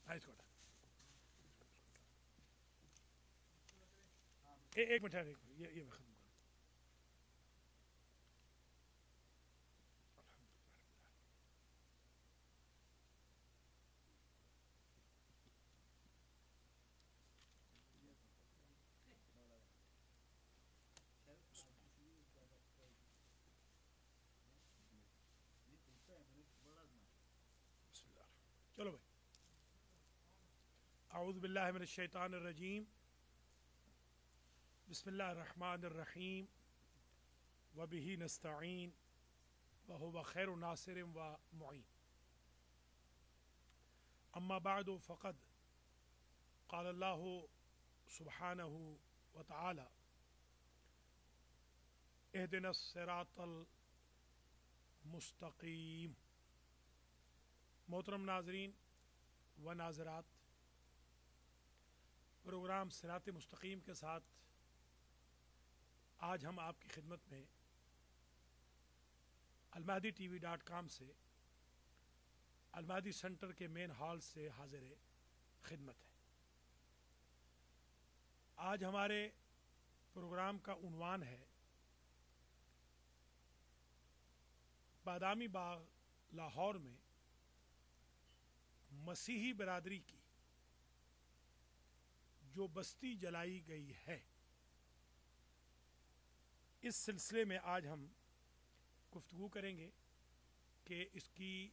اس کو ایک منٹ یہ میں ختم کروں. چلو بھائی. اعوذ باللہ من الشیطان الرجیم. بسم اللہ الرحمن الرحیم. وبہ نستعین وہو خیر ناصر و معین. اما بعد فقد قال اللہ سبحانہ وتعالی اہدنا الصراط المستقیم. محترم ناظرین و ناظرات، پروگرام صراط مستقیم کے ساتھ آج ہم آپ کی خدمت میں almahdi.tv.com سے المہدی سینٹر کے مین ہال سے حاضر خدمت ہے. آج ہمارے پروگرام کا عنوان ہے بادامی باغ لاہور میں مسیحی برادری کی جو بستی جلائی گئی ہے. اس سلسلے میں آج ہم گفتگو کریں گے کہ اس کی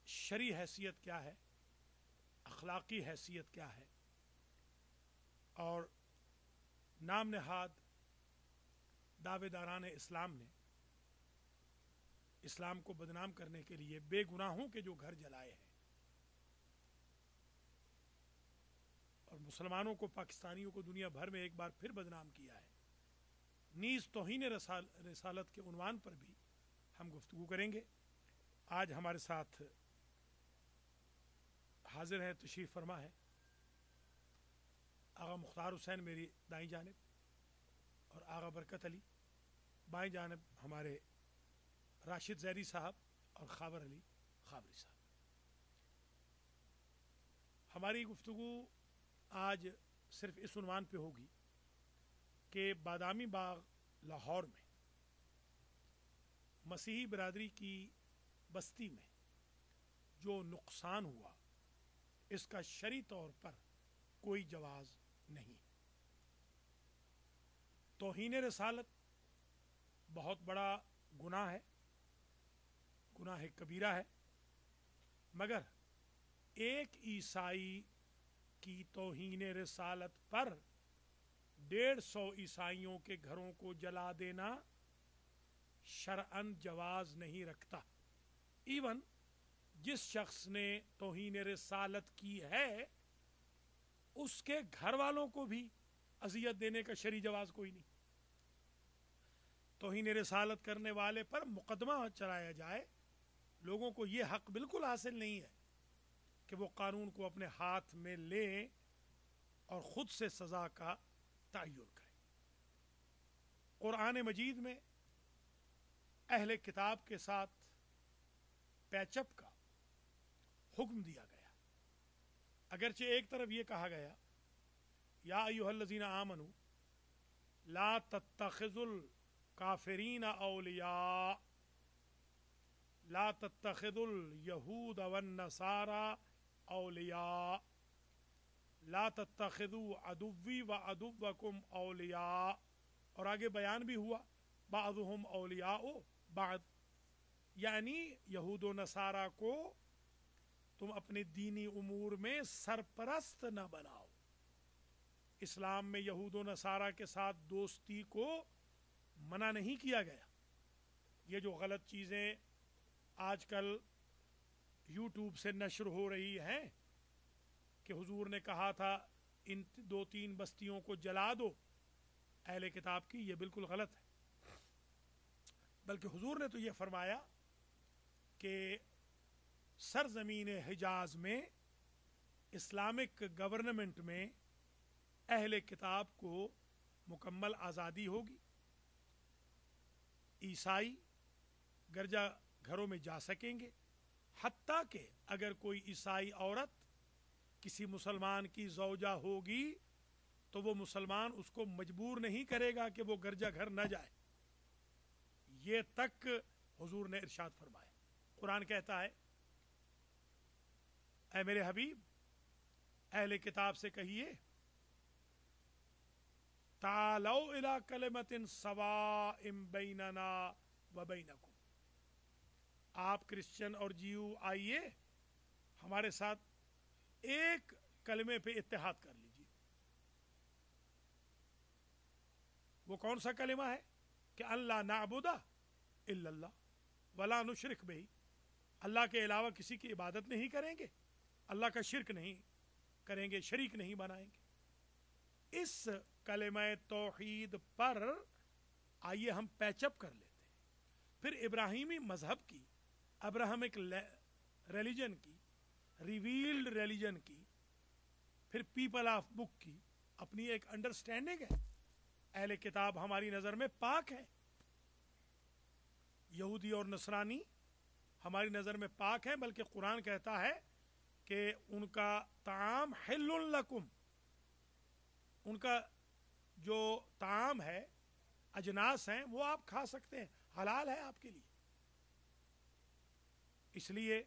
شرعی حیثیت کیا ہے، اخلاقی حیثیت کیا ہے، اور نام نہاد دعوے داران اسلام نے اسلام کو بدنام کرنے کے لیے بے گناہوں کے جو گھر جلائے ہیں اور مسلمانوں کو، پاکستانیوں کو دنیا بھر میں ایک بار پھر بدنام کیا ہے، نیز توہین رسالت کے عنوان پر بھی ہم گفتگو کریں گے. آج ہمارے ساتھ حاضر ہیں، تشریف فرما ہے آغا مختار حسین میری دائیں جانب، اور آغا برکت علی بائیں جانب، ہمارے راشد زیری صاحب اور خاور علی خابری صاحب. ہماری گفتگو آج صرف اس عنوان پہ ہوگی کہ بادامی باغ لاہور میں مسیحی برادری کی بستی میں جو نقصان ہوا اس کا شرعی طور پر کوئی جواز نہیں. توہین رسالت بہت بڑا گناہ ہے، گناہ کبیرہ ہے، مگر ایک عیسائی کی توہین رسالت پر 150 عیسائیوں کے گھروں کو جلا دینا شرعاً جواز نہیں رکھتا. ایون جس شخص نے توہین رسالت کی ہے اس کے گھر والوں کو بھی اذیت دینے کا شرعی جواز کوئی نہیں. توہین رسالت کرنے والے پر مقدمہ چلایا جائے. لوگوں کو یہ حق بالکل حاصل نہیں ہے کہ وہ قانون کو اپنے ہاتھ میں لیں اور خود سے سزا کا تعین کریں. قرآن مجید میں اہل کتاب کے ساتھ پیچ اپ کا حکم دیا گیا، اگرچہ ایک طرف یہ کہا گیا یا ایھا الذین آمنوا لا تتخذوا الکافرین اولیاء لا تتخذوا الیہود والنصارى اولیاء لا تتخذوا عدوی وعدوکم اولیاء، اور آگے بیان بھی ہوا بعضهم اولیاء بعض، یعنی یہود و نصارہ کو تم اپنے دینی امور میں سرپرست نہ بناؤ. اسلام میں یہود و نصارہ کے ساتھ دوستی کو منع نہیں کیا گیا. یہ جو غلط چیزیں آج کل یوٹیوب سے نشر ہو رہی ہیں کہ حضور نے کہا تھا ان 2-3 بستیوں کو جلا دو اہل کتاب کی، یہ بالکل غلط ہے. بلکہ حضور نے تو یہ فرمایا کہ سرزمین حجاز میں اسلامک گورنمنٹ میں اہل کتاب کو مکمل آزادی ہوگی. عیسائی گرجا گھروں میں جا سکیں گے، حتیٰ کہ اگر کوئی عیسائی عورت کسی مسلمان کی زوجہ ہوگی تو وہ مسلمان اس کو مجبور نہیں کرے گا کہ وہ گرجہ گھر نہ جائے. یہ تک حضور نے ارشاد فرمایا. قرآن کہتا ہے اے میرے حبیب اہل کتاب سے کہیے تعالوا الی کلمۃ سواء بیننا وبینکم، آپ کرسچن اور جیو آئیے ہمارے ساتھ ایک کلمے پہ اتحاد کر لیجیے. وہ کون سا کلمہ ہے کہ اللہ نعبد الا اللہ ولا نشرک بہ، اللہ کے علاوہ کسی کی عبادت نہیں کریں گے، اللہ کا شرک نہیں کریں گے، شریک نہیں بنائیں گے. اس کلمہ توحید پر آئیے ہم پیچ اپ کر لیتے ہیں. پھر ابراہیمی مذہب کی، ابراہمک ریلیجن کی، ریویلڈ ریلیجن کی، پھر پیپل آف بک کی اپنی ایک انڈرسٹینڈنگ ہے. اہل کتاب ہماری نظر میں پاک ہے، یہودی اور نصرانی ہماری نظر میں پاک ہے، بلکہ قرآن کہتا ہے کہ ان کا طعام حل لکم، ان کا جو طعام ہے، اجناس ہیں، وہ آپ کھا سکتے ہیں، حلال ہے آپ کے لیے. اس لیے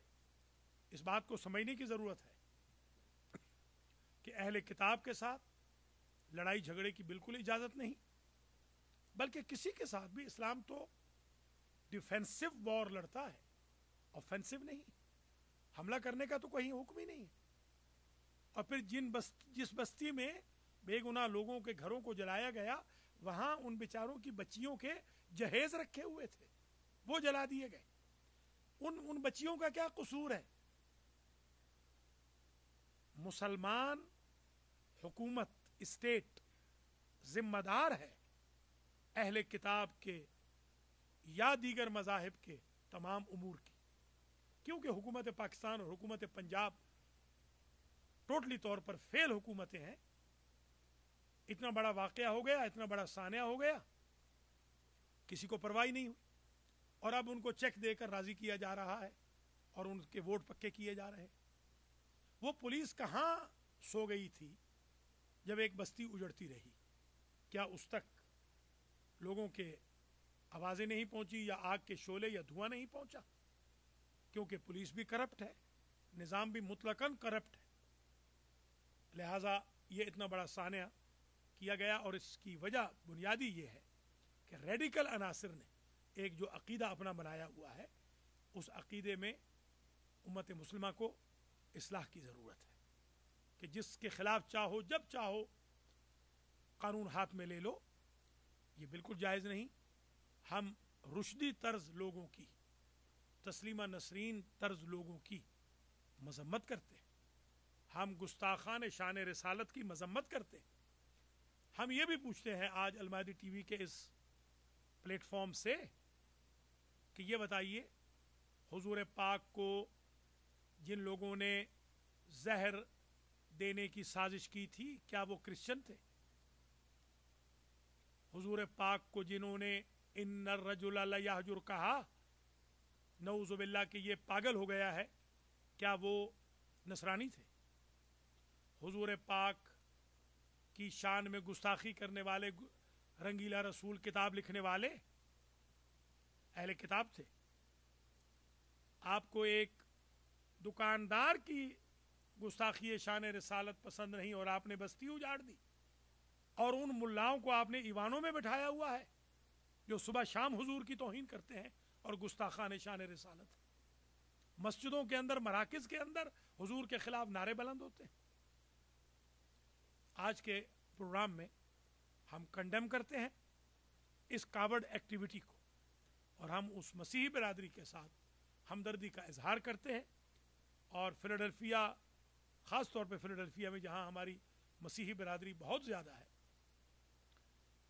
اس بات کو سمجھنے کی ضرورت ہے کہ اہل کتاب کے ساتھ لڑائی جھگڑے کی بالکل اجازت نہیں، بلکہ کسی کے ساتھ بھی اسلام تو ڈیفینسو وار لڑتا ہے، آفینسو نہیں. حملہ کرنے کا تو کوئی حکم ہی نہیں ہے. اور پھر جس بستی میں بے گناہ لوگوں کے گھروں کو جلایا گیا، وہاں ان بیچاروں کی بچیوں کے جہیز رکھے ہوئے تھے، وہ جلا دیے گئے. ان بچیوں کا کیا قصور ہے؟ مسلمان حکومت، اسٹیٹ ذمہ دار ہے اہل کتاب کے یا دیگر مذاہب کے تمام امور کی، کیونکہ حکومت پاکستان اور حکومت پنجاب ٹوٹلی طور پر فیل حکومتیں ہیں. اتنا بڑا واقعہ ہو گیا، اتنا بڑا سانحہ ہو گیا، کسی کو پرواہ نہیں ہوئی، اور اب ان کو چیک دے کر راضی کیا جا رہا ہے اور ان کے ووٹ پکے کیے جا رہے ہیں. وہ پولیس کہاں سو گئی تھی جب ایک بستی اجڑتی رہی؟ کیا اس تک لوگوں کے آوازیں نہیں پہنچی، یا آگ کے شعلے یا دھواں نہیں پہنچا؟ کیونکہ پولیس بھی کرپٹ ہے، نظام بھی مطلقاً کرپٹ ہے. لہذا یہ اتنا بڑا سانحہ کیا گیا، اور اس کی وجہ بنیادی یہ ہے کہ ریڈیکل عناصر نے ایک جو عقیدہ اپنا بنایا ہوا ہے، اس عقیدے میں امت مسلمہ کو اصلاح کی ضرورت ہے کہ جس کے خلاف چاہو جب چاہو قانون ہاتھ میں لے لو. یہ بالکل جائز نہیں. ہم رشدی طرز لوگوں کی، تسلیمہ نسرین طرز لوگوں کی مذمت کرتے ہیں، ہم گستاخان شان رسالت کی مذمت کرتے ہیں. ہم یہ بھی پوچھتے ہیں آج المہدی ٹی وی کے اس پلیٹ فارم سے کہ یہ بتائیے حضور پاک کو جن لوگوں نے زہر دینے کی سازش کی تھی، کیا وہ کرسچن تھے؟ حضور پاک کو جنہوں نے ان الرجل لیہجر کہا، نعوذ باللہ کہ یہ پاگل ہو گیا ہے، کیا وہ نصرانی تھے؟ حضور پاک کی شان میں گستاخی کرنے والے، رنگیلا رسول کتاب لکھنے والے اہل کتاب تھے. آپ کو ایک دکاندار کی گستاخی شان رسالت پسند نہیں اور آپ نے بستی اجاڑ دی، اور ان ملاؤں کو آپ نے ایوانوں میں بٹھایا ہوا ہے جو صبح شام حضور کی توہین کرتے ہیں اور گستاخان شان رسالت. مسجدوں کے اندر، مراکز کے اندر حضور کے خلاف نعرے بلند ہوتے ہیں. آج کے پروگرام میں ہم کنڈیم کرتے ہیں اس کاورڈ ایکٹیویٹی کو، اور ہم اس مسیحی برادری کے ساتھ ہمدردی کا اظہار کرتے ہیں. اور فیلاڈلفیا، خاص طور پہ فیلاڈلفیا میں جہاں ہماری مسیحی برادری بہت زیادہ ہے،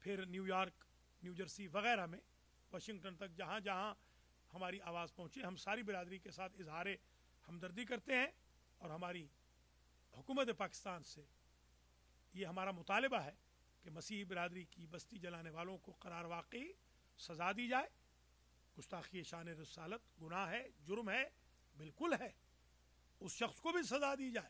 پھر نیو یارک، نیو جرسی وغیرہ میں، واشنگٹن تک جہاں جہاں ہماری آواز پہنچی، ہم ساری برادری کے ساتھ اظہار ہمدردی کرتے ہیں. اور ہماری حکومت پاکستان سے یہ ہمارا مطالبہ ہے کہ مسیحی برادری کی بستی جلانے والوں کو قرار واقعی سزا دی جائے. گستاخی شان رسالت گناہ ہے، جرم ہے، بالکل ہے، اس شخص کو بھی سزا دی جائے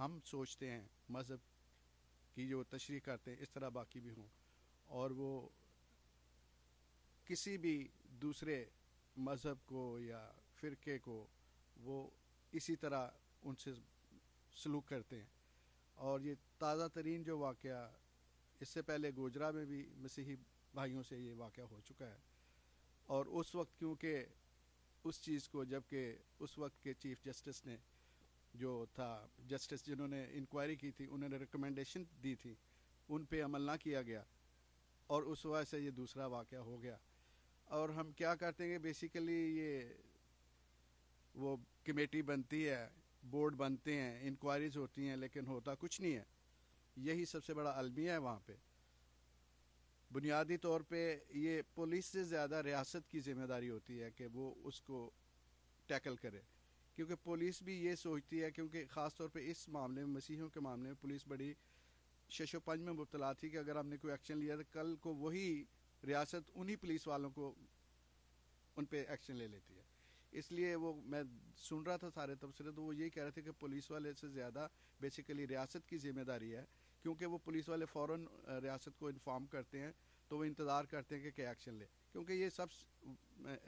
ہم سوچتے ہیں مذہب کی جو تشریح کرتے ہیں اس طرح باقی بھی ہوں، اور وہ کسی بھی دوسرے مذہب کو یا فرقے کو وہ اسی طرح ان سے سلوک کرتے ہیں. اور یہ تازہ ترین جو واقعہ، اس سے پہلے گوجرا میں بھی مسیحی بھائیوں سے یہ واقعہ ہو چکا ہے، اور اس وقت کیونکہ اس چیز کو، جبکہ اس وقت کے چیف جسٹس نے جو تھا، جسٹس جنہوں نے انکوائری کی تھی، انہوں نے ریکمنڈیشن دی تھی، ان پہ عمل نہ کیا گیا، اور اس وجہ سے یہ دوسرا واقعہ ہو گیا. اور ہم کیا کرتے ہیں کہ بیسیکلی یہ وہ کمیٹی بنتی ہے، بورڈ بنتے ہیں، انکوائریز ہوتی ہیں، لیکن ہوتا کچھ نہیں ہے. یہی سب سے بڑا المیہ ہے وہاں پہ. بنیادی طور پہ یہ پولیس سے زیادہ ریاست کی ذمہ داری ہوتی ہے کہ وہ اس کو ٹیکل کرے، کیونکہ پولیس بھی یہ سوچتی ہے، کیونکہ خاص طور پہ اس معاملے میں، مسیحیوں کے معاملے میں، پولیس بڑی شش و پنج میں مبتلا تھی کہ اگر ہم نے کوئی ایکشن لیا تو کل کو وہی ریاست انہی پولیس والوں کو ان پہ ایکشن لے لیتی ہے. اس لیے وہ میں سن رہا تھا سارے تبصرے، تو وہ یہی کہہ رہے تھے کہ پولیس والے سے زیادہ بیسیکلی ریاست کی ذمہ داری ہے، کیونکہ وہ پولیس والے فوراً ریاست کو انفارم کرتے ہیں، تو وہ انتظار کرتے ہیں کہ کیا ایکشن لے، کیونکہ یہ سب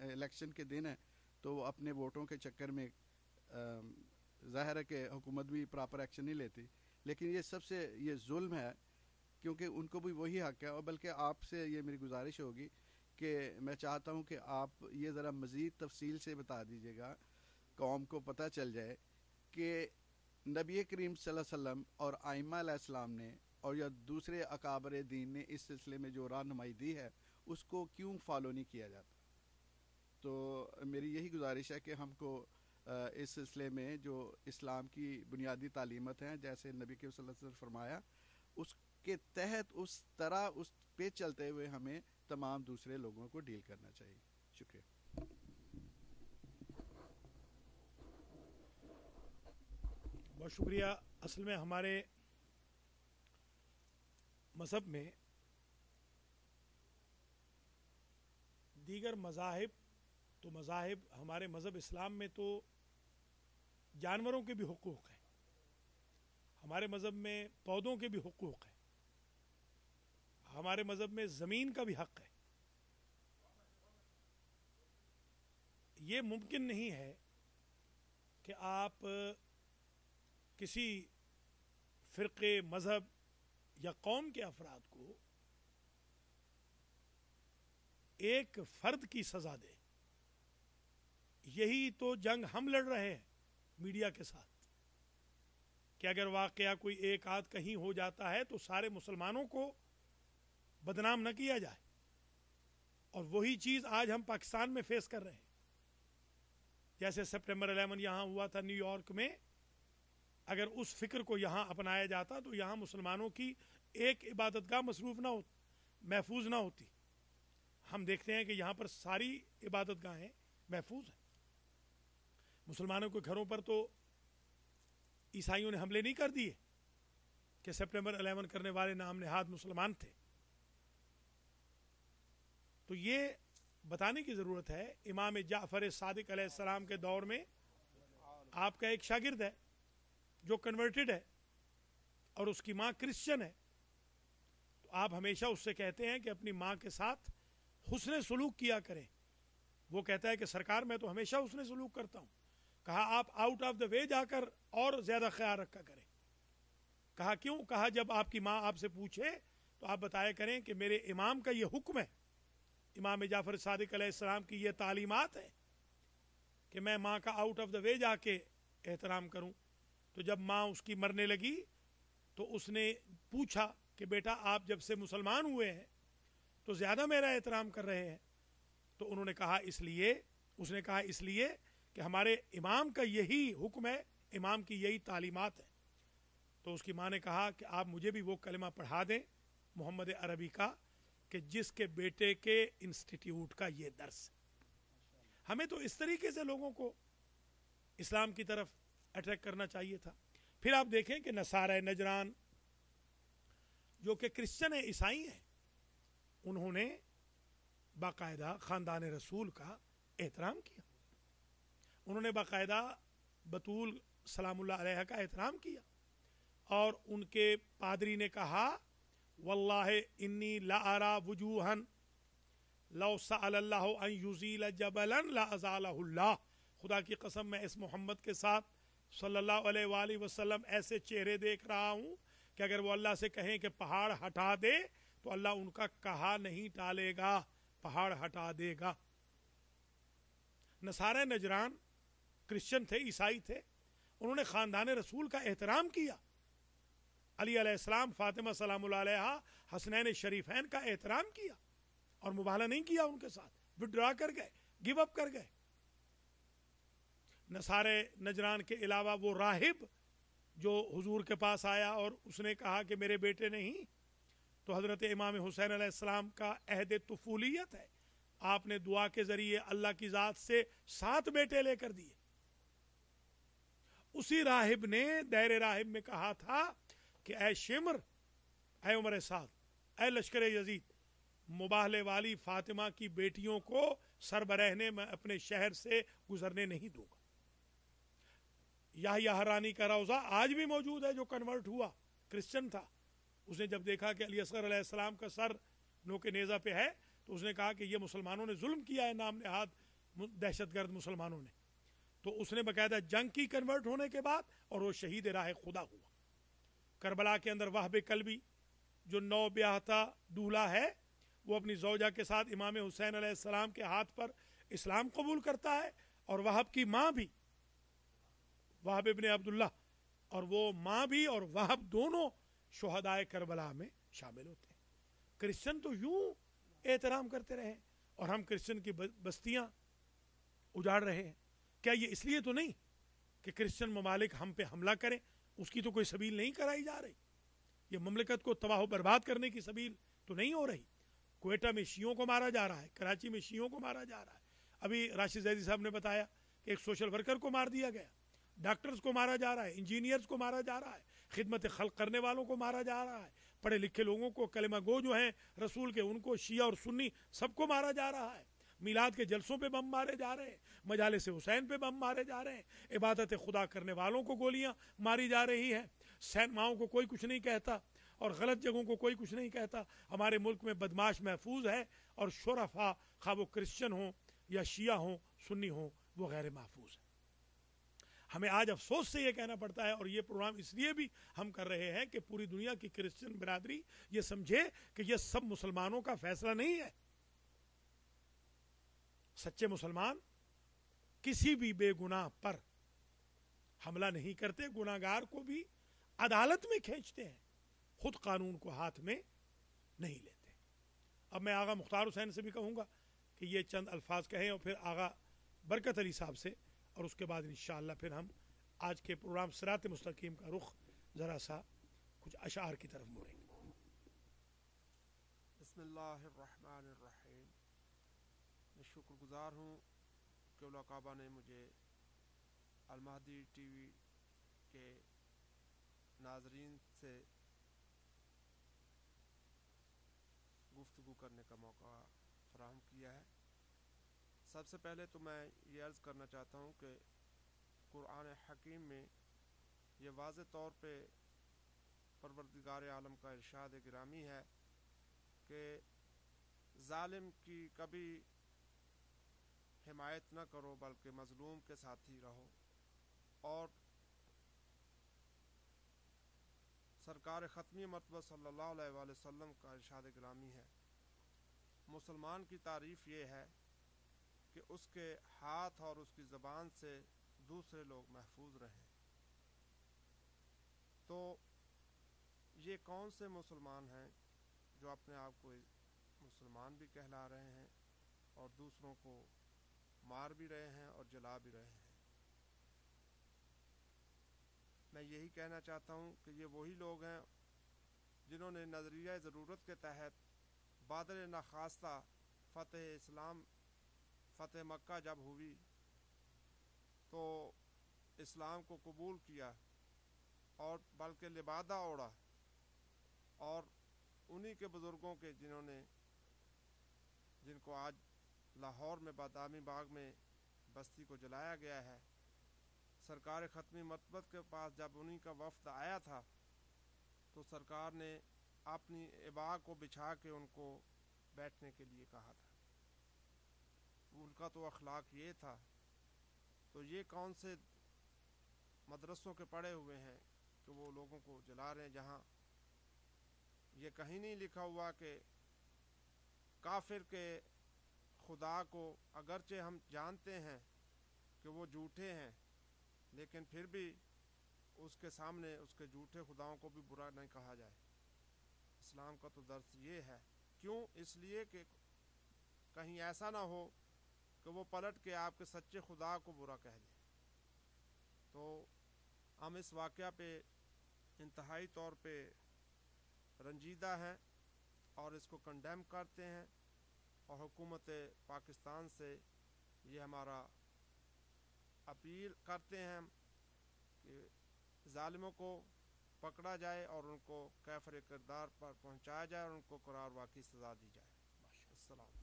الیکشن کے دن ہے، تو وہ اپنے ووٹوں کے چکر میں ظاہر ہے کہ حکومت بھی پراپر ایکشن نہیں لیتی. لیکن یہ سب سے یہ ظلم ہے، کیونکہ ان کو بھی وہی حق ہے. اور بلکہ آپ سے یہ میری گزارش ہوگی کہ میں چاہتا ہوں کہ آپ یہ ذرا مزید تفصیل سے بتا دیجیے گا، قوم کو پتہ چل جائے کہ نبی کریم صلی اللہ علیہ وسلم اور ائمہ علیہ السلام نے اور یا دوسرے اکابر دین نے اس سلسلے میں جو رہنمائی دی ہے اس کو کیوں فالو نہیں کیا جاتا. تو میری یہی گزارش ہے کہ ہم کو اس سلسلے میں جو اسلام کی بنیادی تعلیمات ہیں، جیسے نبی کریم صلی اللہ علیہ وسلم فرمایا، اس کے تحت اس طرح اس پہ چلتے ہوئے ہمیں تمام دوسرے لوگوں کو ڈیل کرنا چاہیے. شکریہ. بہت شکریہ. اصل میں ہمارے مذہب میں دیگر مذاہب تو مذاہب، ہمارے مذہب اسلام میں تو جانوروں کے بھی حقوق ہیں، ہمارے مذہب میں پودوں کے بھی حقوق ہیں، ہمارے مذہب میں زمین کا بھی حق ہے. یہ ممکن نہیں ہے کہ آپ کسی فرقے، مذہب یا قوم کے افراد کو ایک فرد کی سزا دے. یہی تو جنگ ہم لڑ رہے ہیں میڈیا کے ساتھ، کہ اگر واقعہ کوئی ایک آدھ کہیں ہو جاتا ہے تو سارے مسلمانوں کو بدنام نہ کیا جائے. اور وہی چیز آج ہم پاکستان میں فیس کر رہے ہیں. جیسے سپٹمبر 11 یہاں ہوا تھا نیو یارک میں، اگر اس فکر کو یہاں اپنایا جاتا تو یہاں مسلمانوں کی ایک عبادت گاہ مصروف نہ ہوتی، محفوظ نہ ہوتی. ہم دیکھتے ہیں کہ یہاں پر ساری عبادت گاہیں محفوظ ہیں. مسلمانوں کے گھروں پر تو عیسائیوں نے حملے نہیں کر دیے کہ سپٹمبر 11 کرنے والے نام نہاد مسلمان تھے. تو یہ بتانے کی ضرورت ہے. امام جعفر صادق علیہ السلام کے دور میں آپ کا ایک شاگرد ہے جو کنورٹڈ ہے اور اس کی ماں کرسچن ہے، تو آپ ہمیشہ اس سے کہتے ہیں کہ اپنی ماں کے ساتھ حسن سلوک کیا کریں. وہ کہتا ہے کہ سرکار میں تو ہمیشہ حسن سلوک کرتا ہوں. کہا آپ آؤٹ آف دا وے جا کر اور زیادہ خیال رکھا کریں. کہا کیوں؟ کہا جب آپ کی ماں آپ سے پوچھے تو آپ بتایا کریں کہ میرے امام کا یہ حکم ہے، امام جعفر صادق علیہ السلام کی یہ تعلیمات ہے کہ میں ماں کا آؤٹ آف دا وے جا کے احترام کروں. تو جب ماں اس کی مرنے لگی تو اس نے پوچھا کہ بیٹا آپ جب سے مسلمان ہوئے ہیں تو زیادہ میرا احترام کر رہے ہیں. تو انہوں نے کہا اس لیے کہ ہمارے امام کا یہی حکم ہے، امام کی یہی تعلیمات ہے. تو اس کی ماں نے کہا کہ آپ مجھے بھی وہ کلمہ پڑھا دیں محمد عربی کا کہ جس کے بیٹے کے انسٹیٹیوٹ کا یہ درس. ہمیں تو اس طریقے سے لوگوں کو اسلام کی طرف اٹریکٹ کرنا چاہیے تھا. پھر آپ دیکھیں کہ نصارہ نجران جو کہ کرسچن ہیں، عیسائی ہیں، انہوں نے باقاعدہ خاندان رسول کا احترام کیا. انہوں نے باقاعدہ بطول سلام اللہ علیہ کا احترام کیا. اور ان کے پادری نے کہا واللہ انی لأرى وجوہن لو سأل اللہ ان یزیل جبلا لأزالہ اللہ، خدا کی قسم میں اس محمد کے ساتھ صلی اللہ علیہ وآلہ وسلم ایسے چہرے دیکھ رہا ہوں کہ اگر وہ اللہ سے کہیں کہ پہاڑ ہٹا دے تو اللہ ان کا کہا نہیں ٹالے گا، پہاڑ ہٹا دے گا۔ نصارہ نجران کرسچن تھے، عیسائی تھے، انہوں نے خاندان رسول کا احترام کیا، علی علیہ السلام، فاطمہ سلام اللہ علیہا، حسنین شریفین کا احترام کیا اور مبالغہ نہیں کیا ان کے ساتھ، وڈرا کر گئے، گیو اپ کر گئے۔ نصارہ نجران کے علاوہ وہ راہب جو حضور کے پاس آیا اور اس نے کہا کہ میرے بیٹے نہیں، تو حضرت امام حسین علیہ السلام کا عہد طفولیت ہے، آپ نے دعا کے ذریعے اللہ کی ذات سے 7 بیٹے لے کر دیے۔ اسی راہب نے دیر راہب میں کہا تھا کہ اے شمر، اے عمر سعد، اے لشکر یزید، مباہلے والی فاطمہ کی بیٹیوں کو سربراہنے میں اپنے شہر سے گزرنے نہیں دوں گا۔ یحییٰ حرانی کا روضہ آج بھی موجود ہے، جو کنورٹ ہوا، کرسچن تھا، اس نے جب دیکھا کہ علی اصغر علیہ السلام کا سر نوک نیزہ پہ ہے تو اس نے کہا کہ یہ مسلمانوں نے ظلم کیا ہے، نام نہاد دہشت گرد مسلمانوں نے، تو اس نے باقاعدہ جنگ کی کنورٹ ہونے کے بعد، اور وہ شہید راہ خدا ہوا۔ کربلا کے اندر وہب کلبی جو نو بیاہتا دولہا ہے، وہ اپنی زوجہ کے ساتھ امام حسین علیہ السلام کے ہاتھ پر اسلام قبول کرتا ہے، اور وہب کی ماں بھی، وہب ابن عبداللہ، اور وہ ماں بھی اور وہب دونوں شہدائے کربلا میں شامل ہوتے ہیں۔ کرسچن تو یوں احترام کرتے رہے، اور ہم کرسچن کی بستیاں اجاڑ رہے ہیں۔ کیا یہ اس لیے تو نہیں کہ کرسچن ممالک ہم پہ حملہ کریں؟ اس کی تو کوئی سبیل نہیں کرائی جا رہی، یہ مملکت کو تباہ و برباد کرنے کی سبیل تو نہیں ہو رہی۔ کوئٹہ میں شیعوں کو مارا جا رہا ہے، کراچی میں شیعوں کو مارا جا رہا ہے، ابھی راشد زیدی صاحب نے بتایا کہ ایک سوشل ورکر کو مار دیا گیا، ڈاکٹرز کو مارا جا رہا ہے، انجینئرز کو مارا جا رہا ہے، خدمت خلق کرنے والوں کو مارا جا رہا ہے، پڑھے لکھے لوگوں کو، کلمہ گو جو ہیں رسول کے، ان کو، شیعہ اور سنی سب کو مارا جا رہا ہے۔ میلاد کے جلسوں پہ بم مارے جا رہے ہیں، مجالس حسین پہ بم مارے جا رہے ہیں، عبادت خدا کرنے والوں کو گولیاں ماری جا رہی ہیں، سینماؤں کو کوئی کچھ نہیں کہتا، اور غلط جگہوں کو کوئی کچھ نہیں کہتا۔ ہمارے ملک میں بدماش محفوظ ہے، اور شرفا، خواہ وہ کرسچن ہوں یا شیعہ ہوں، سنی ہوں، وہ غیر محفوظ ہے۔ ہمیں آج افسوس سے یہ کہنا پڑتا ہے، اور یہ پروگرام اس لیے بھی ہم کر رہے ہیں کہ پوری دنیا کی کرسچن برادری یہ سمجھے کہ یہ سب مسلمانوں کا فیصلہ نہیں ہے۔ سچے مسلمان کسی بھی بے گناہ پر حملہ نہیں کرتے، گناہگار کو بھی عدالت میں کھینچتے ہیں، خود قانون کو ہاتھ میں نہیں لیتے۔ اب میں آغا مختار حسین سے بھی کہوں گا کہ یہ چند الفاظ کہیں، اور پھر آغا برکت علی صاحب سے، اور اس کے بعد انشاءاللہ پھر ہم آج کے پروگرام صراط مستقیم کا رخ ذرا سا کچھ اشعار کی طرف موڑیں گے۔ بسم اللہ الرحمن الرحیم۔ میں شکر گزار ہوں کہ اولیاء کعبہ نے مجھے المہدی ٹی وی کے ناظرین سے گفتگو کرنے کا موقع فراہم کیا ہے۔ سب سے پہلے تو میں یہ عرض کرنا چاہتا ہوں کہ قرآن حکیم میں یہ واضح طور پہ پروردگار عالم کا ارشاد گرامی ہے کہ ظالم کی کبھی حمایت نہ کرو بلکہ مظلوم کے ساتھ ہی رہو، اور سرکار ختمی مرتبہ صلی اللہ علیہ وآلہ وسلم کا ارشاد گرامی ہے، مسلمان کی تعریف یہ ہے کہ اس کے ہاتھ اور اس کی زبان سے دوسرے لوگ محفوظ رہیں۔ تو یہ کون سے مسلمان ہیں جو اپنے آپ کو مسلمان بھی کہلا رہے ہیں اور دوسروں کو مار بھی رہے ہیں اور جلا بھی رہے ہیں؟ میں یہی کہنا چاہتا ہوں کہ یہ وہی لوگ ہیں جنہوں نے نظریہ ضرورت کے تحت بادل ناخواستہ فتح مکہ جب ہوئی تو اسلام کو قبول کیا، اور بلکہ لبادہ اوڑھا، اور انہی کے بزرگوں کے جن کو آج لاہور میں بادامی باغ میں بستی کو جلایا گیا ہے، سرکار ختمی مرتبت کے پاس جب انہی کا وفد آیا تھا تو سرکار نے اپنی ابا کو بچھا کے ان کو بیٹھنے کے لیے کہا تھا. ان کا تو اخلاق یہ تھا. تو یہ کون سے مدرسوں کے پڑھے ہوئے ہیں کہ وہ لوگوں کو جلا رہے ہیں، جہاں یہ کہیں نہیں لکھا ہوا کہ کافر کے خدا کو اگرچہ ہم جانتے ہیں کہ وہ جھوٹے ہیں، لیکن پھر بھی اس کے سامنے اس کے جھوٹے خداؤں کو بھی برا نہیں کہا جائے. اسلام کا تو درس یہ ہے. کیوں؟ اس لیے کہ کہیں ایسا نہ ہو کہ وہ پلٹ کے آپ کے سچے خدا کو برا کہہ دے. تو ہم اس واقعہ پہ انتہائی طور پہ رنجیدہ ہیں اور اس کو کنڈیم کرتے ہیں، اور حکومت پاکستان سے یہ ہمارا اپیل کرتے ہیں کہ ظالموں کو پکڑا جائے اور ان کو کیفر کردار پر پہنچایا جائے اور ان کو قرار واقعی سزا دی جائے. السلام.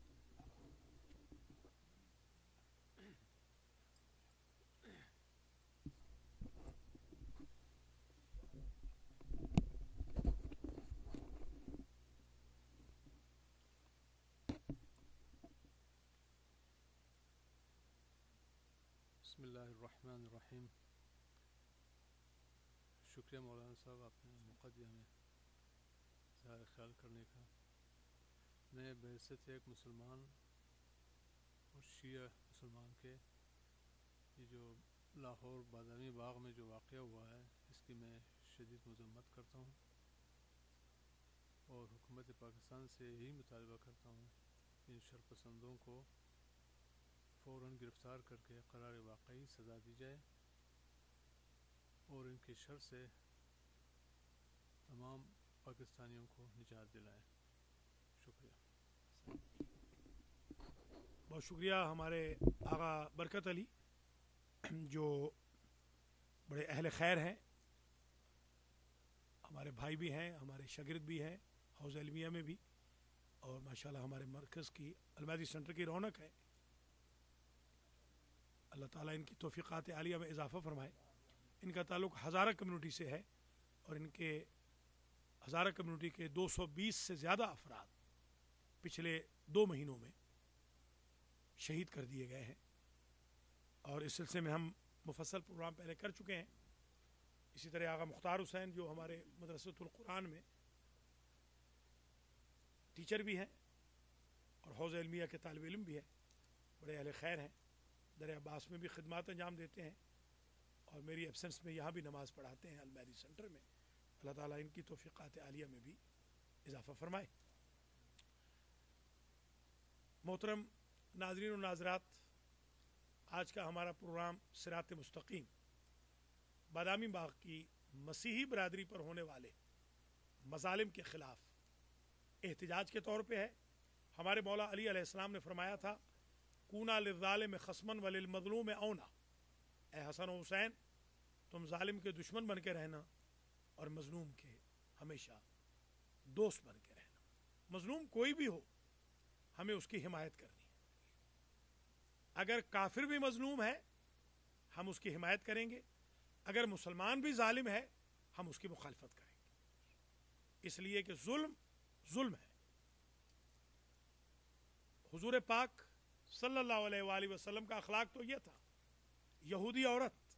بسم اللہ الرحمن الرحیم. شکریہ مولانا صاحب، آپ نے موقع دیا ہمیں اظہار خیال کرنے کا. میں بعثت ایک مسلمان اور شیعہ مسلمان کے یہ جو لاہور بادامی باغ میں جو واقعہ ہوا ہے اس کی میں شدید مذمت کرتا ہوں، اور حکومت پاکستان سے یہی مطالبہ کرتا ہوں کہ ان شرپسندوں کو فوراً گرفتار کر کے قرار واقعی سزا دی جائے اور ان کے شر سے تمام پاکستانیوں کو نجات دلائیں. شکریہ. بہت شکریہ ہمارے آغا برکت علی جو بڑے اہل خیر ہیں، ہمارے بھائی بھی ہیں، ہمارے شاگرد بھی ہیں حوض علمیہ میں بھی، اور ماشاءاللہ ہمارے مرکز کی المہدی سینٹر کی رونق ہے. اللہ تعالیٰ ان کی توفیقات عالیہ میں اضافہ فرمائے. ان کا تعلق ہزارہ کمیونٹی سے ہے، اور ان کے ہزارہ کمیونٹی کے 220 سے زیادہ افراد پچھلے 2 مہینوں میں شہید کر دیے گئے ہیں، اور اس سلسلے میں ہم مفصل پروگرام پہلے کر چکے ہیں. اسی طرح آغا مختار حسین جو ہمارے مدرسۃ القرآن میں ٹیچر بھی ہیں اور حوض علمیہ کے طالب علم بھی ہیں، بڑے اہل خیر ہیں، در عباس میں بھی خدمات انجام دیتے ہیں، اور میری ایبسنس میں یہاں بھی نماز پڑھاتے ہیں المہدی سینٹر میں. اللہ تعالیٰ ان کی توفیقات عالیہ میں بھی اضافہ فرمائے. محترم ناظرین و ناظرات، آج کا ہمارا پروگرام صراط مستقیم بادامی باغ کی مسیحی برادری پر ہونے والے مظالم کے خلاف احتجاج کے طور پہ ہے. ہمارے مولا علی علیہ السلام نے فرمایا تھا کونا للظالم خصمن وللمظلوم اونا، اے حسن و حسین تم ظالم کے دشمن بن کے رہنا اور مظلوم کے ہمیشہ دوست بن کے رہنا. مظلوم کوئی بھی ہو ہمیں اس کی حمایت کرنی ہے. اگر کافر بھی مظلوم ہے ہم اس کی حمایت کریں گے، اگر مسلمان بھی ظالم ہے ہم اس کی مخالفت کریں گے، اس لیے کہ ظلم ظلم ہے. حضور پاک صلی اللہ علیہ وآلہ وسلم کا اخلاق تو یہ تھا. یہودی عورت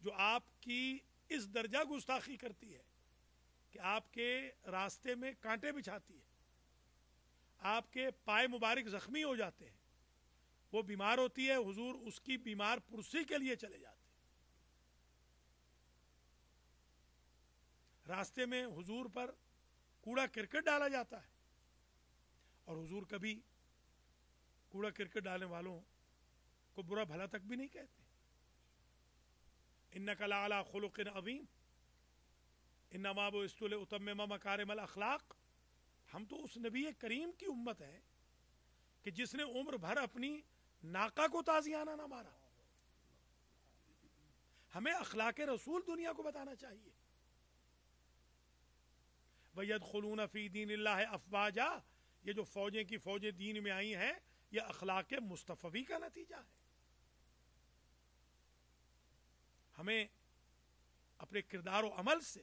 جو آپ کی اس درجہ گستاخی کرتی ہے کہ آپ کے راستے میں کانٹے بچھاتی ہے، آپ کے پائے مبارک زخمی ہو جاتے ہیں، وہ بیمار ہوتی ہے، حضور اس کی بیمار پرسی کے لیے چلے جاتے ہیں. راستے میں حضور پر کوڑا کرکٹ ڈالا جاتا ہے اور حضور کبھی کوڑا کرکٹ ڈالنے والوں کو برا بھلا تک بھی نہیں کہتے. انک لعلی خلق عظیم انما بعثت لاتمم مکارم الاخلاق. ہم تو اس نبی کریم کی امت ہے کہ جس نے عمر بھر اپنی ناقہ کو تازیانہ نہ مارا. ہمیں اخلاق رسول دنیا کو بتانا چاہیے. وَيَدْخُلُونَ فِي دِينِ اللَّهِ أَفْوَاجًا، یہ جو فوجیں کی فوجیں دین میں آئی ہیں یہ اخلاق مصطفی کا نتیجہ ہے. ہمیں اپنے کردار و عمل سے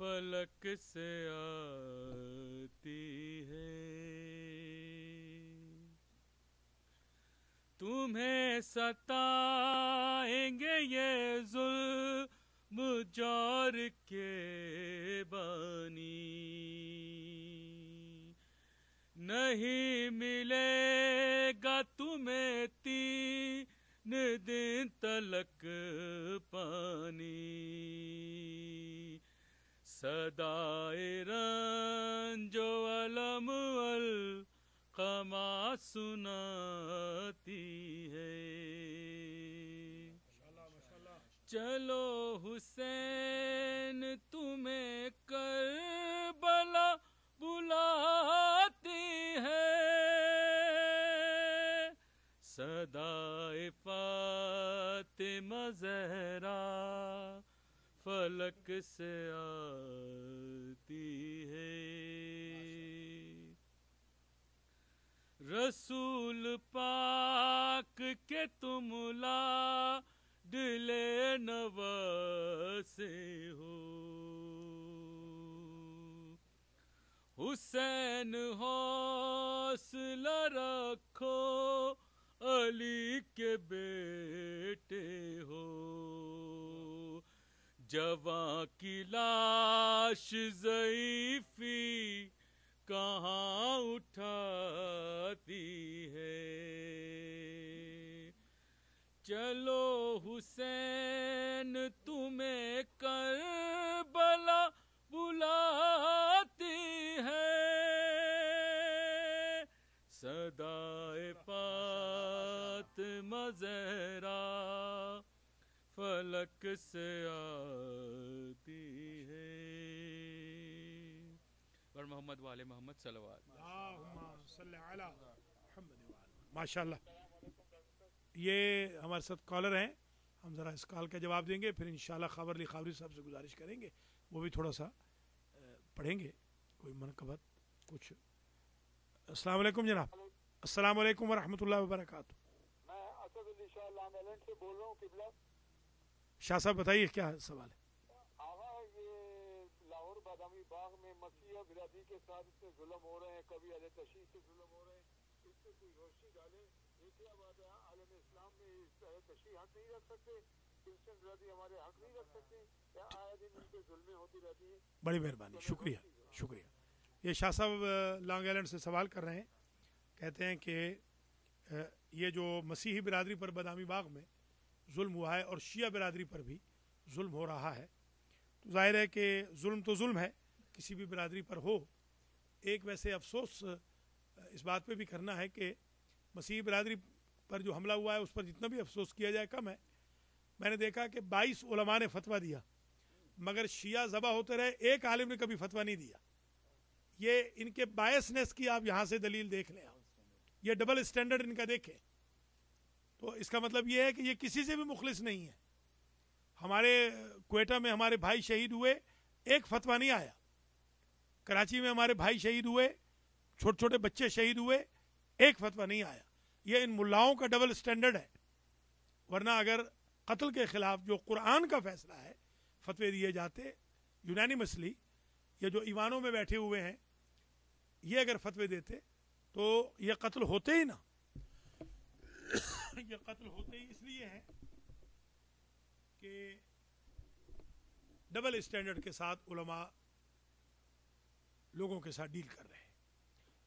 فلک سے آتی ہے، تمہیں ستائیں گے یہ ظلم جور کے بانی، نہیں ملے گا تمہیں تین دن تلک پانی، صدائے رنج و علم القما سناتی ہے، چلو حسین تمہیں کربلا بلاتی ہے، صدائے فاطمہ زہرا فلک سے آتی ہے، رسول پاک کے تم لاڈلے نواسے ہو، حسین حوصلہ رکھو علی کے بیٹے ہو، جوان کی لاش ضعیفی کہاں اٹھاتی ہے، چلو حسین تمہیں کربلا بلاتی ہے، صدائے فاطمہ زہرا فلک سے آتی ہے، اور محمد والے محمد صلوات۔ اللہم صلی علی محمد ماشاء اللہ۔ یہ ہمارے ساتھ کالر ہیں، ہم ذرا اس کال کا جواب دیں گے، پھر انشاءاللہ خاور علی خاوری صاحب سے گزارش کریں گے وہ بھی تھوڑا سا پڑھیں گے کوئی منقبت کچھ۔ السلام علیکم جناب۔ السلام علیکم ورحمۃ اللہ وبرکاتہ۔ میں اسد علی شاہ لانگ آئلینڈ سے بول رہا ہوں قبلہ۔ شاہ صاحب بتائیے کیا سوال ہے؟ آغا یہ لاہور بادامی باغ میں مسیحیہ برادری کے ساتھ اس سے ظلم ہو رہے ہیں، کبھی اہل تشیع سے ظلم ہو رہے ہیں، اس سے کوئی روشنی ڈالیں۔ یہ کیا بات ہے؟ عالم اسلام میں اہل تشیع حق نہیں رکھ سکتے؟ کرسچن برادری ہمارے حق نہیں رکھ سکتے؟ یا آئے دن ان پہ ظلمیں ہوتی رہتی ہیں؟ بڑی مہربانی، شکریہ شکریہ۔ یہ شاہ صاحب لانگ آئلینڈ سے سوال کر رہے ہیں، کہتے ہیں کہ یہ جو مسیحی برادری پر بادامی باغ میں ظلم ہوا ہے اور شیعہ برادری پر بھی ظلم ہو رہا ہے، تو ظاہر ہے کہ ظلم تو ظلم ہے کسی بھی برادری پر ہو۔ ایک ویسے افسوس اس بات پہ بھی کرنا ہے کہ مسیحی برادری پر جو حملہ ہوا ہے اس پر جتنا بھی افسوس کیا جائے کم ہے۔ میں نے دیکھا کہ 22 علماء نے فتویٰ دیا مگر شیعہ ذبح ہوتے رہے، ایک عالم نے کبھی فتویٰ نہیں دیا۔ یہ ان کے بائسنس کی آپ یہاں سے دلیل دیکھ لیں، یہ ڈبل اسٹینڈرڈ ان کا دیکھیں، تو اس کا مطلب یہ ہے کہ یہ کسی سے بھی مخلص نہیں ہے۔ ہمارے کوئٹہ میں ہمارے بھائی شہید ہوئے، ایک فتویٰ نہیں آیا۔ کراچی میں ہمارے بھائی شہید ہوئے، چھوٹے چھوٹے بچے شہید ہوئے، ایک فتویٰ نہیں آیا۔ یہ ان ملاؤں کا ڈبل اسٹینڈرڈ ہے، ورنہ اگر قتل کے خلاف جو قرآن کا فیصلہ ہے فتوے دیے جاتے یونانیمسلی، یہ جو ایوانوں میں بیٹھے ہوئے ہیں یہ اگر فتوے دیتے تو یہ قتل ہوتے ہی نہ۔ یہ قتل ہوتے ہی اس لیے ہیں کہ ڈبل اسٹینڈرڈ کے ساتھ علماء لوگوں کے ساتھ ڈیل کر رہے ہیں۔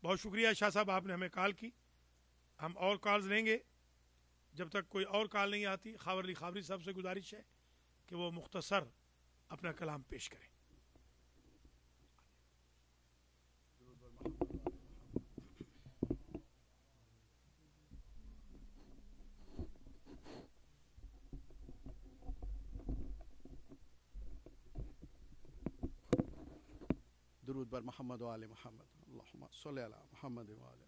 بہت شکریہ شاہ صاحب، آپ نے ہمیں کال کی۔ ہم اور کالز لیں گے، جب تک کوئی اور کال نہیں آتی خاور علی خاوری صاحب سے گزارش ہے کہ وہ مختصر اپنا کلام پیش کریں۔ درود بر محمد و آل محمد، اللہم صلی علی محمد و آل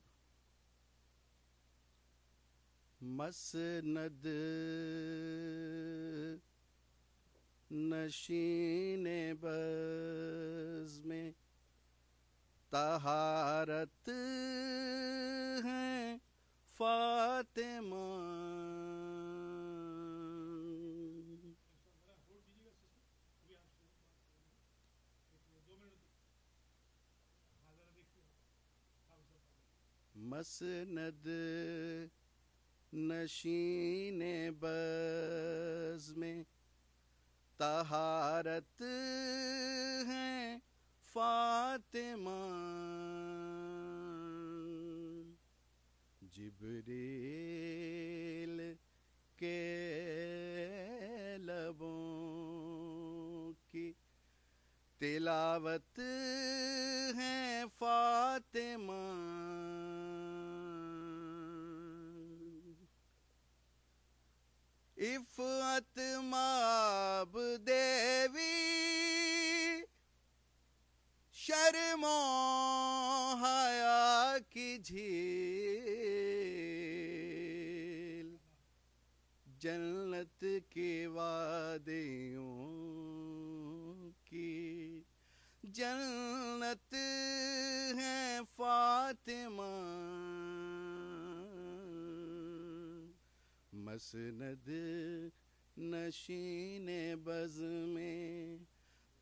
مسند نشین بزم طہارت ہیں فاطمہ، مسند نشین بز میں طہارت ہے فاطمہ جبریل کے لبوں کی تلاوت ہے فاطمہ عفت ماب دیوی شرم و حیا کی جھیل جنت کی وادیوں کی جنت ہے فاطمہ مسند نشین بز میں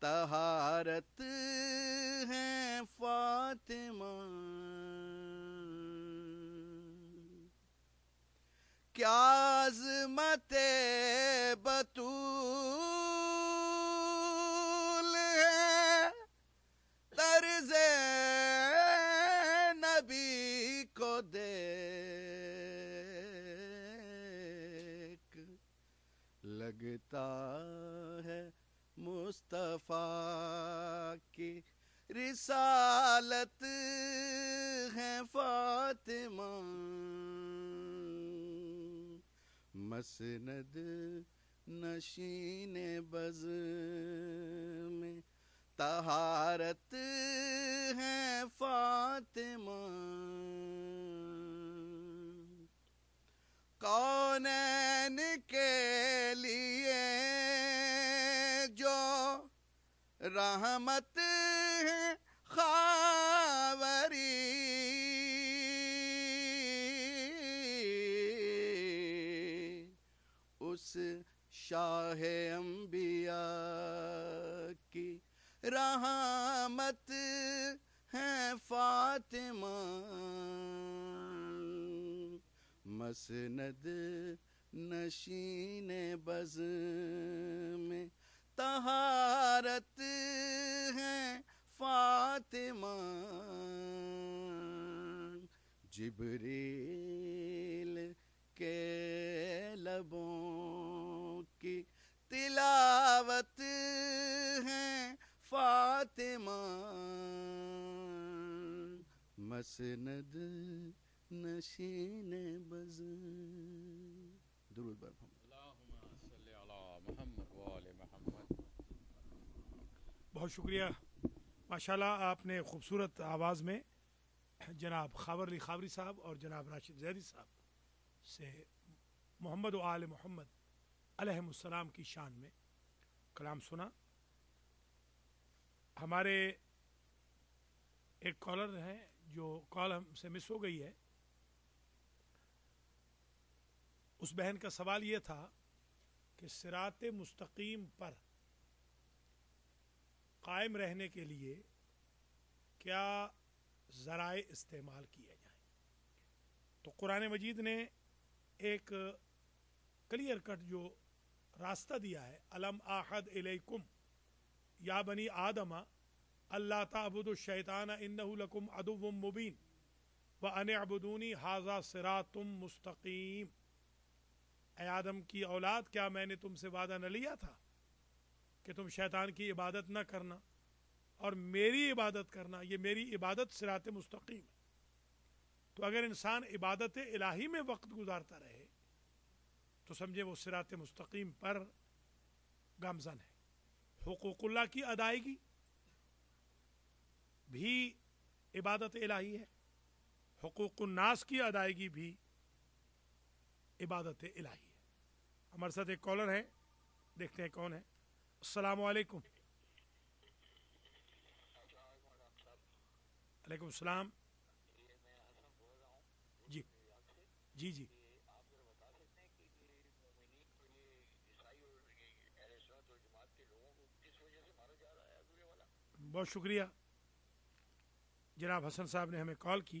طہارت ہے فاطمہ کیا عظمت بطول ہے طرز نبی کو دیکھ لگتا ہے مصطفیٰ کی رسالت ہے فاطمہ مسند نشین بز میں طہارت ہے فاطمہ کونین کے لیے جو رحمت ہے خاوری اس شاہ انبیاء کی رحمت ہے فاطمہ مسند نشین بز میں طہارت ہے فاطمہ جبریل کے لبوں کی تلاوت ہے فاطمہ مسند نشین بز درود بر محمد اللہم صلی علی محمد وآل محمد. بہت شکریہ ماشاءاللہ. آپ نے خوبصورت آواز میں جناب خاور علی خاوری صاحب اور جناب راشد زیدی صاحب سے محمد و آل محمد علیہم السلام کی شان میں کلام سنا. ہمارے ایک کالر ہیں جو کال ہم سے مس ہو گئی ہے. اس بہن کا سوال یہ تھا کہ صراط مستقیم پر قائم رہنے کے لیے کیا ذرائع استعمال کیے جائیں. تو قرآن مجید نے ایک کلیئر کٹ جو راستہ دیا ہے الم آحد الیکم یا بنی آدم اللہ تعبدوا الشیطان انہ لکم عدو مبین وان اعبدونی ھذا صراط مستقیم. اے آدم کی اولاد کیا میں نے تم سے وعدہ نہ لیا تھا کہ تم شیطان کی عبادت نہ کرنا اور میری عبادت کرنا. یہ میری عبادت صراط مستقیم ہے. تو اگر انسان عبادت الہی میں وقت گزارتا رہے تو سمجھے وہ صراط مستقیم پر گامزن ہے. حقوق اللہ کی ادائیگی بھی عبادت الہی ہے, حقوق الناس کی ادائیگی بھی عبادت الہی ہے. ہمارے ساتھ ایک کالر ہے, دیکھتے ہیں کون ہے. السلام علیکم. علیکم السلام. جی جی جی بہت شکریہ. جناب حسن صاحب نے ہمیں کال کی.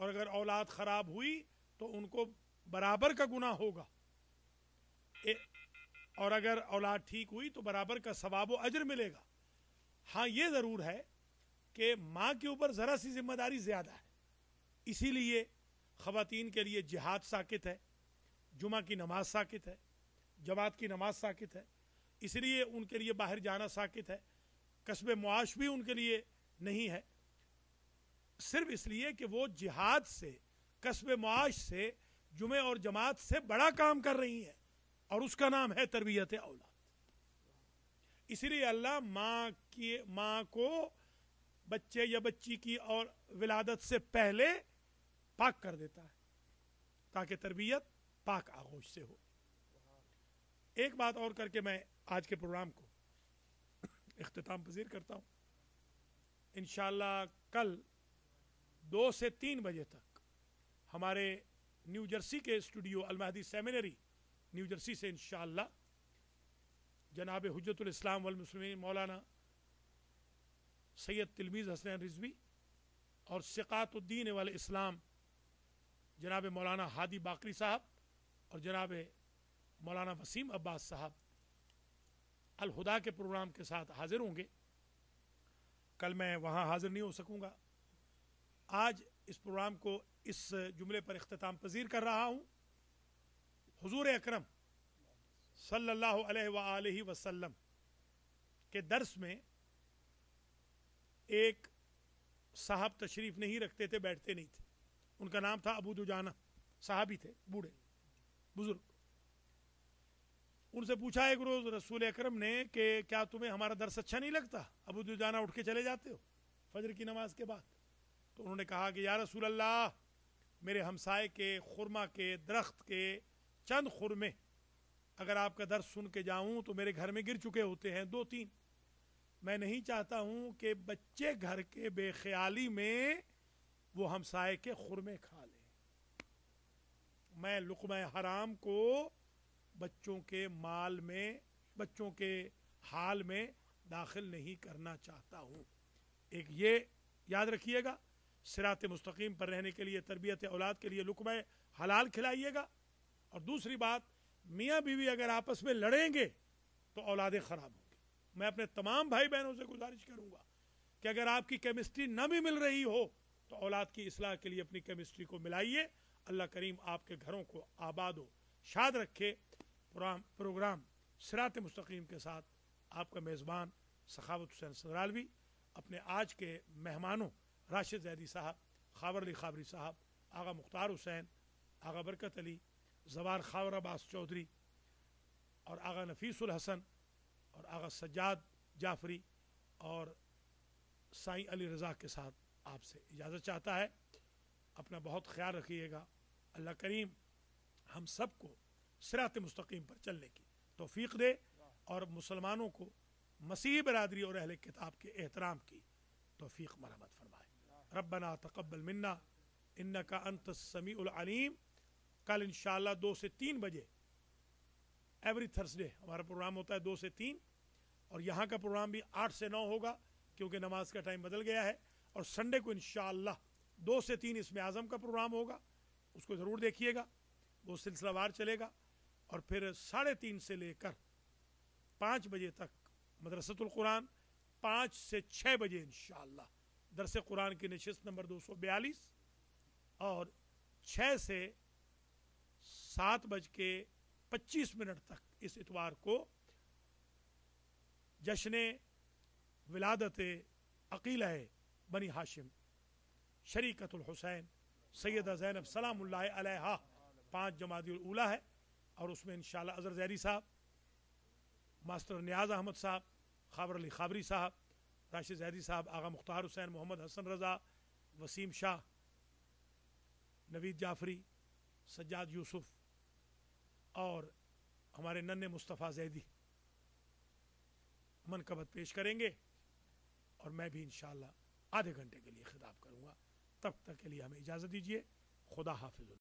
اور اگر اولاد خراب ہوئی تو ان کو برابر کا گناہ ہوگا، اور اگر اولاد ٹھیک ہوئی تو برابر کا ثواب و اجر ملے گا۔ ہاں یہ ضرور ہے کہ ماں کے اوپر ذرا سی ذمہ داری زیادہ ہے، اسی لیے خواتین کے لیے جہاد ساقط ہے، جمعہ کی نماز ساقط ہے، جماعت کی نماز ساقط ہے، اس لیے ان کے لیے باہر جانا ساقط ہے، کسب معاش بھی ان کے لیے نہیں ہے، صرف اس لیے کہ وہ جہاد سے، کسب معاش سے، جمعے اور جماعت سے بڑا کام کر رہی ہیں، اور اس کا نام ہے تربیت اولاد۔ اسی لیے اللہ ماں کو بچے یا بچی کی اور ولادت سے پہلے پاک کر دیتا ہے تاکہ تربیت پاک آغوش سے ہو۔ ایک بات اور کر کے میں آج کے پروگرام کو اختتام پذیر کرتا ہوں۔ انشاءاللہ کل 2 سے 3 بجے تک ہمارے نیو جرسی کے اسٹوڈیو المہدی سیمینری نیو جرسی سے انشاءاللہ جناب حجت الاسلام والمسلمین مولانا سید تلمیذ حسنین رضوی اور ثقات الدین والاسلام جناب مولانا ہادی باقری صاحب اور جناب مولانا وسیم عباس صاحب الہدا کے پروگرام کے ساتھ حاضر ہوں گے۔ کل میں وہاں حاضر نہیں ہو سکوں گا۔ آج اس پروگرام کو اس جملے پر اختتام پذیر کر رہا ہوں۔ حضور اکرم صلی اللہ علیہ وآلہ وسلم کے درس میں ایک صاحب تشریف نہیں رکھتے تھے، بیٹھتے نہیں تھے، ان کا نام تھا ابو دجانہ، صحابی تھے، بوڑھے بزرگ۔ ان سے پوچھا ایک روز رسول اکرم نے کہ کیا تمہیں ہمارا درس اچھا نہیں لگتا؟ ابو دجانہ اٹھ کے چلے جاتے ہو فجر کی نماز کے بعد؟ تو انہوں نے کہا کہ یا رسول اللہ، میرے ہمسائے کے خرما کے درخت کے چند خرمے اگر آپ کا درس سن کے جاؤں تو میرے گھر میں گر چکے ہوتے ہیں 2-3۔ میں نہیں چاہتا ہوں کہ بچے گھر کے بے خیالی میں وہ ہمسائے کے خرمے کھا لیں۔ میں لقمہ حرام کو بچوں کے مال میں، بچوں کے حال میں داخل نہیں کرنا چاہتا ہوں۔ ایک یہ یاد رکھیے گا، صراط مستقیم پر رہنے کے لیے، تربیت اولاد کے لیے لقمہ حلال کھلائیے گا۔ اور دوسری بات، میاں بیوی اگر آپس میں لڑیں گے تو اولادیں خراب ہوں گی۔ میں اپنے تمام بھائی بہنوں سے گزارش کروں گا کہ اگر آپ کی کیمسٹری نہ بھی مل رہی ہو تو اولاد کی اصلاح کے لیے اپنی کیمسٹری کو ملائیے۔ اللہ کریم آپ کے گھروں کو آباد و شاد رکھے۔ پروگرام صراط مستقیم کے ساتھ آپ کا میزبان سخاوت حسین سدرالوی اپنے آج کے مہمانوں راشد زیدی صاحب، خاور علی خابری صاحب، آغا مختار حسین، آغا برکت علی، زوار خاور عباس چودھری اور آغا نفیس الحسن اور آغا سجاد جعفری اور سائیں علی رضا کے ساتھ آپ سے اجازت چاہتا ہے۔ اپنا بہت خیال رکھیے گا۔ اللہ کریم ہم سب کو صراط مستقیم پر چلنے کی توفیق دے اور مسلمانوں کو مسیحی برادری اور اہل کتاب کے احترام کی توفیق مرحمت فرمائے۔ ربنا تقبل منا انکا انت السمیع العلیم۔ کل انشاءاللہ 2 سے 3 بجے ایوری تھرسڈے ہمارا پروگرام ہوتا ہے 2 سے 3، اور یہاں کا پروگرام بھی 8 سے 9 ہوگا کیونکہ نماز کا ٹائم بدل گیا ہے۔ اور سنڈے کو انشاءاللہ 2 سے 3 اسم اعظم کا پروگرام ہوگا، اس کو ضرور دیکھیے گا، وہ سلسلہ وار چلے گا۔ اور پھر 3:30 سے لے کر 5 بجے تک مدرسۃ القرآن، 5 سے 6 بجے انشاءاللہ درس قرآن کی نشست نمبر 242، اور 6 سے 7:25 تک اس اتوار کو جشن ولادت عقیلہ بنی ہاشم شریکت الحسین سیدہ زینب سلام اللہ علیہا 5 جمادی الاولیٰ ہے، اور اس میں انشاءاللہ اظہر زہری صاحب، ماسٹر نیاز احمد صاحب، خاور علی خابری صاحب، راشد زہری صاحب، آغا مختار حسین، محمد حسن رضا، وسیم شاہ، نوید جعفری، سجاد یوسف اور ہمارے ننھے مصطفیٰ زیدی منقبت پیش کریں گے، اور میں بھی انشاءاللہ آدھے گھنٹے کے لیے خطاب کروں گا۔ تب تک کے لیے ہمیں اجازت دیجیے۔ خدا حافظ۔